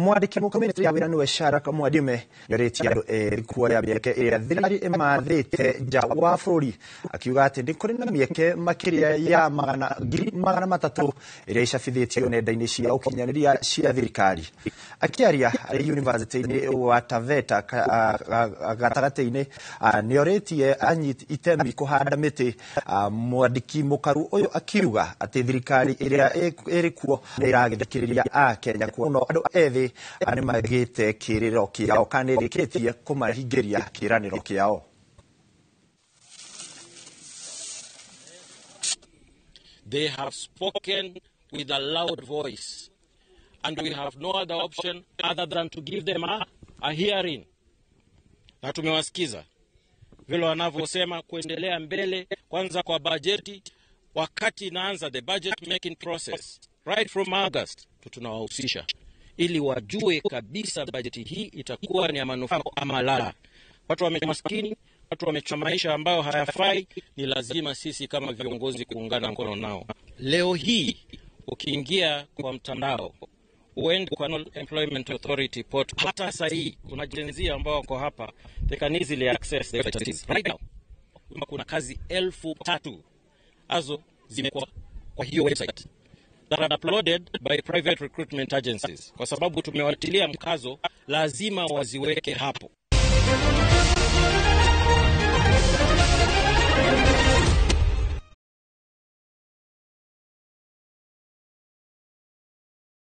Mwandiki mukomenetri ya wiranu Sharaka Mwadime yoreti ya kuwa ya bieke ya thirikari emathite nja wa bũrũri akiuga ati ndikuri na mieke makiria ya magana matatu iria icabithitio nenda-inĩ cia ukinyanĩria cia thirikari. Akiaria ari university-inĩ wa Taveta gatagati-inĩ nĩoretie itemi kuhanda mĩtĩ. Mwandiki mukaru uyu akiuga ati thirikari iria ĩrĩ kuo nĩiragĩthikĩrĩria Akenya kuno andũ ethĩ ani magite kiriro kiao kanirikitie kumahingiria kiraniro kiao. They have spoken with a loud voice, and we have no other option other than to give them a hearing. Na tumewasikiza vile wanavyosema kuendelea mbele kwanza kwa bajeti. Wakati inaanza the budget making process right from August, tunawahusisha ili wajue kabisa bajeti hii itakuwa ni ya manufaa ama la. Watu wamemaskini, watu wamechoka maisha ambayo hayafai, ni lazima sisi kama viongozi kuungana mkono nao. Leo hii ukiingia kwa mtandao, uende kwa Employment Authority portal, hata sasa hii kuna jenzia ambao wako hapa, they can easily access the website right now. Kuna kazi 3,000 azo zimekuwa kwa hiyo website that are uploaded by private recruitment agencies. Kwa sababu tumewatilia mkazo, lazima waziweke hapo.